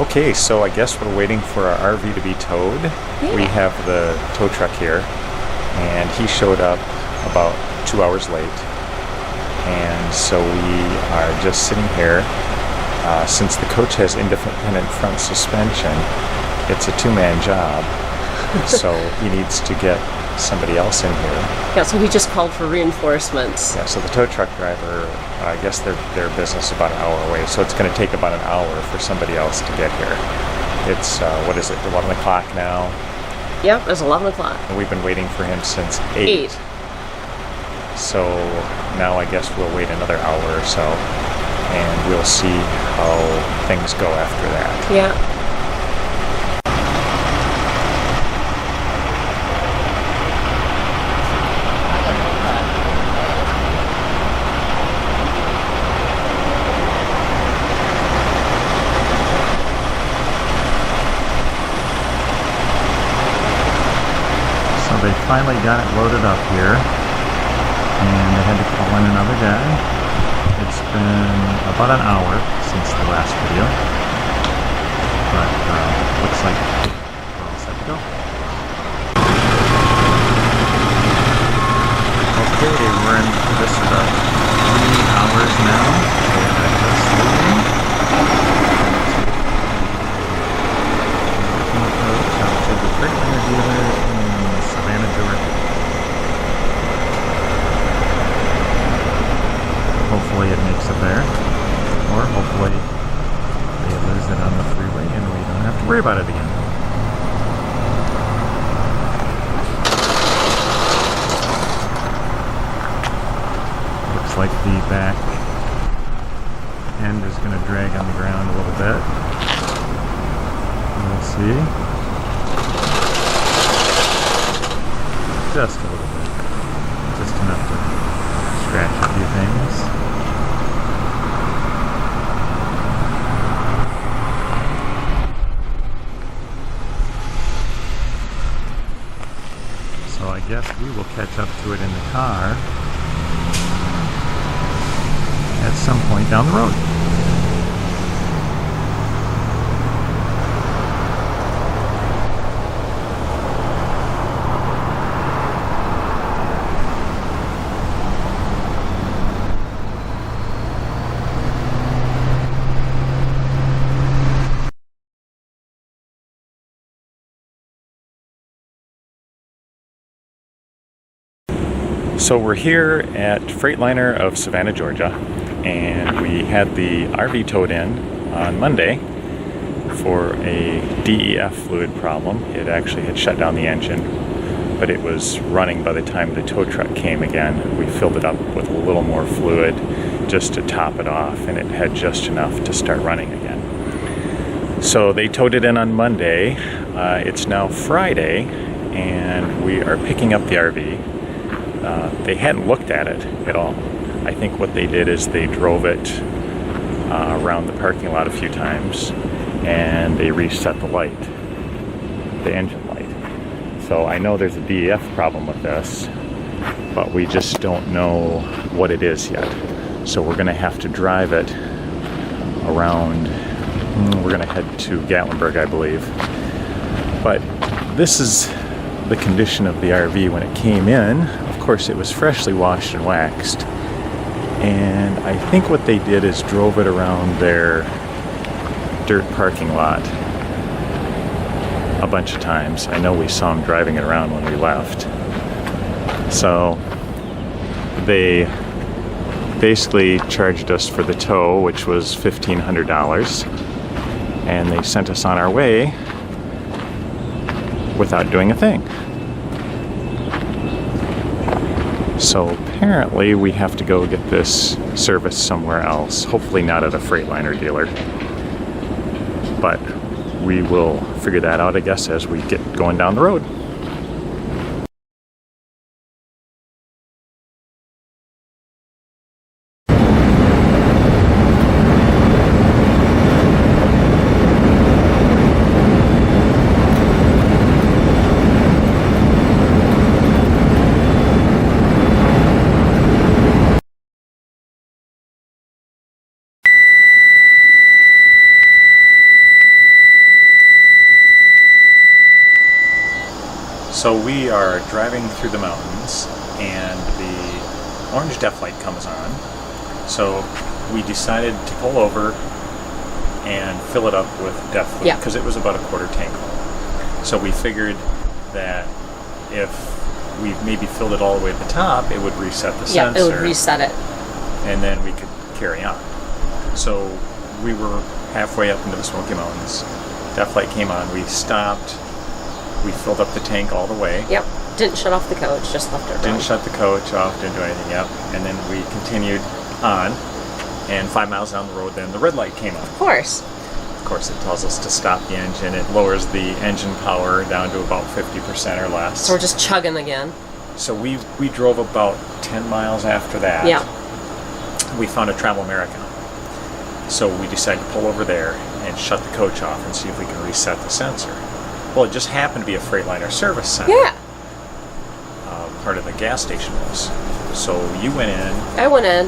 Okay, so I guess we're waiting for our RV to be towed. Yeah. We have the tow truck here, and he showed up about 2 hours late. And so we are just sitting here. Since the coach has independent front suspension, it's a two-man job, so he needs to get somebody else in here. Yeah, so we just called for reinforcements. Yeah, so the tow truck driver, I guess their business is about an hour away, so it's going to take about an hour for somebody else to get here. It's, what is it, 11 o'clock now? Yep, it's 11 o'clock. And we've been waiting for him since 8. So now I guess we'll wait another hour or so, and we'll see how things go after that. Yeah. So they finally got it loaded up here, and they had to call in another guy. It's been about an hour since the last video, but looks like we're all set to go. Okay, we're in this about 3 hours now. We're just leaving. Out to the Freightliner dealer in Savannah, Georgia. Hopefully it makes it there, or hopefully they lose it on the freeway and we don't have to worry about it again. Looks like the back end is going to drag on the ground a little bit. We'll see. Just a little bit. Just enough to scratch a few things. So I guess we will catch up to it in the car at some point down the road. So we're here at Freightliner of Savannah, Georgia, and we had the RV towed in on Monday for a DEF fluid problem. It actually had shut down the engine, but it was running by the time the tow truck came again. We filled it up with a little more fluid just to top it off, and it had just enough to start running again. So they towed it in on Monday. It's now Friday, and we are picking up the RV. They hadn't looked at it at all. I think what they did is they drove it around the parking lot a few times, and they reset the light, the engine light. So I know there's a DEF problem with this, but we just don't know what it is yet. So we're going to have to drive it around. We're going to head to Gatlinburg, I believe. But this is the condition of the RV when it came in. Of course, it was freshly washed and waxed, and I think what they did is drove it around their dirt parking lot a bunch of times. I know we saw them driving it around when we left. So they basically charged us for the tow, which was $1,500, and they sent us on our way without doing a thing. So apparently we have to go get this serviced somewhere else, hopefully not at a Freightliner dealer. But we will figure that out, I guess, as we get going down the road. So we are driving through the mountains, and the orange def light comes on. So we decided to pull over and fill it up with def fluid Yeah. because it was about a quarter tank full. So we figured that if we maybe filled it all the way at the top, it would reset the Yeah, sensor. it would reset it. And then we could carry on. So we were halfway up into the Smoky Mountains. Def light came on. We stopped. We filled up the tank all the way. Yep. Didn't shut off the coach, just left it running. Didn't shut the coach off, didn't do anything, yep. And then we continued on, and 5 miles down the road, then the red light came on. Of course. Of course, it tells us to stop the engine. It lowers the engine power down to about 50% or less. So we're just chugging again. So we drove about 10 miles after that. Yeah. We found a Travel American. So we decided to pull over there and shut the coach off and see if we can reset the sensor. Well, it just happened to be a Freightliner service center. Yeah. Part of the gas station was. So you went in. I went in,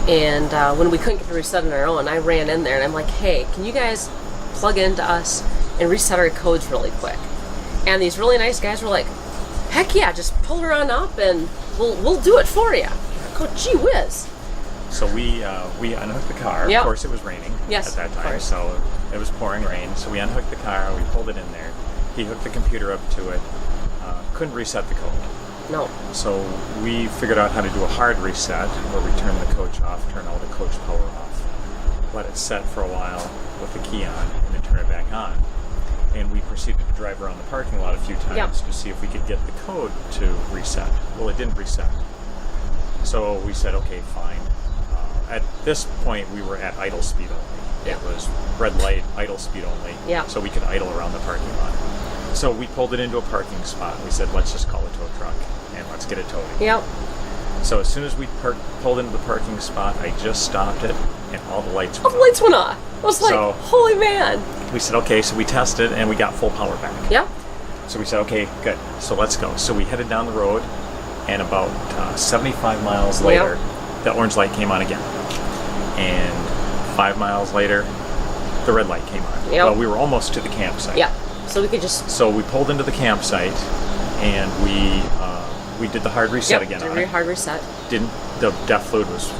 and when we couldn't get the reset on our own, I ran in there and I'm like, hey, can you guys plug into us and reset our codes really quick? And these really nice guys were like, heck yeah, just pull her on up and we'll do it for you. I go, gee whiz. So we unhooked the car. Yep. Of course, it was raining Yes, at that of time, course. so it was pouring rain. So we unhooked the car, we pulled it in there. He hooked the computer up to it. Couldn't reset the code. No. So we figured out how to do a hard reset, where we turn the coach off, turn all the coach power off, let it set for a while with the key on, and then turn it back on. And we proceeded to drive around the parking lot a few times Yep. to see if we could get the code to reset. Well, it didn't reset. So we said, okay, fine. At this point, we were at idle speed only. Yeah. It was red light, idle speed only. Yeah. So we could idle around the parking lot. So we pulled it into a parking spot. We said, let's just call a tow truck and let's get it towed. Yep. So as soon as we pulled into the parking spot, I just stopped it and all the lights All went the lights went off. I was like, So- holy man. on. We said, okay, so we tested and we got full power back. Yep. So we said, okay, good. So let's go. So we headed down the road, and about 75 miles later, the orange light came on again. And 5 miles later, the red light came on. Yep. Well, we were almost to the campsite. Yeah. So we could just So we pulled into the campsite, and we did the hard reset again did on a it. hard reset. The def fluid was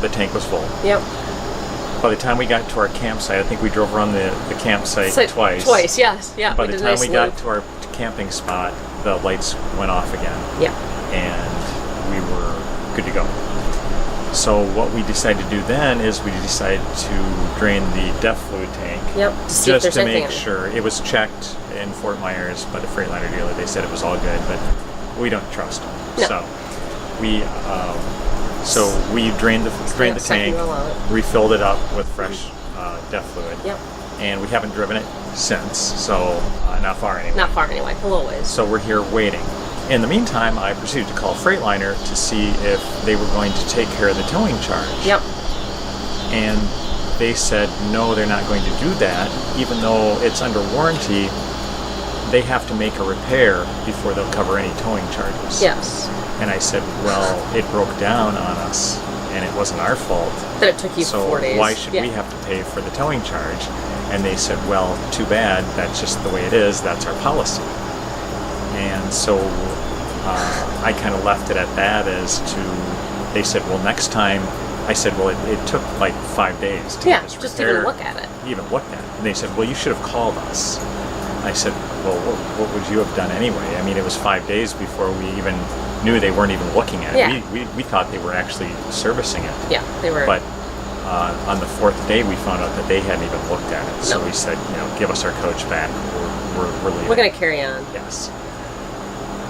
the tank was full. Yep. By the time we got to our campsite, I think we drove around the campsite twice. Twice, yes. Yeah. By we the did a time nice we loop. got to our camping spot, the lights went off again, Yeah. and we were good to go. So what we decided to do then is we decided to drain the def fluid tank. Yep. To see if Just there's to anything make in it. sure. It was checked in Fort Myers by the Freightliner dealer. They said it was all good, but we don't trust them. No. So we drained the Second tank, roll out. refilled it up with fresh def fluid, Yep. and we haven't driven it since. So not far anyway. Not far anyway. A little ways. So we're here waiting. In the meantime, I proceeded to call Freightliner to see if they were going to take care of the towing charge. Yep. And they said, no, they're not going to do that. Even though it's under warranty, they have to make a repair before they'll cover any towing charges. Yes. And I said, well, it broke down on us, and it wasn't our fault. That it took you So 4 days. why should Yeah. we have to pay for the towing charge? And they said, well, too bad. That's just the way it is. That's our policy. And so I kind of left it at that as to, they said, well, next time, I said, well, it took like 5 days to Yeah, get this just to repair. even look at it. Even looked at it. And they said, well, you should have called us. I said, well, what would you have done anyway? I mean, it was 5 days before we even knew they weren't even looking at it. Yeah. We thought they were actually servicing it. Yeah, they were. But on the fourth day, we found out that they hadn't even looked at it. So No. we said, give us our coach back. We're leaving. we're going to carry on. Yes.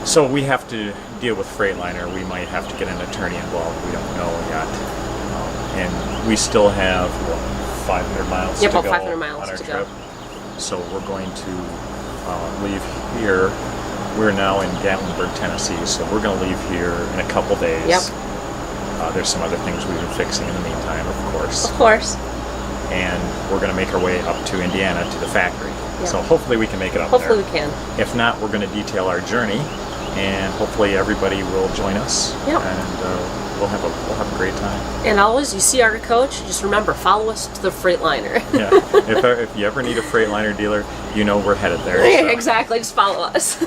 So we have to deal with Freightliner. We might have to get an attorney involved. We don't know yet. And we still have, 500 miles Yeah, to about go 500 miles on our to go. trip. So we're going to leave here. We're now in Gatlinburg, Tennessee. So we're going to leave here in a couple days. Yep. There's some other things we've been fixing in the meantime, of course. Of course. And we're going to make our way up to Indiana to the factory. Yeah. So hopefully we can make it up Hopefully there. we can. If not, we're going to detail our journey, and hopefully everybody will join us. Yep. And we'll have a great time. And always, you see our coach, just remember, follow us to the Freightliner. Yeah. If you ever need a Freightliner dealer, you know we're headed there. So. Exactly. Just follow us.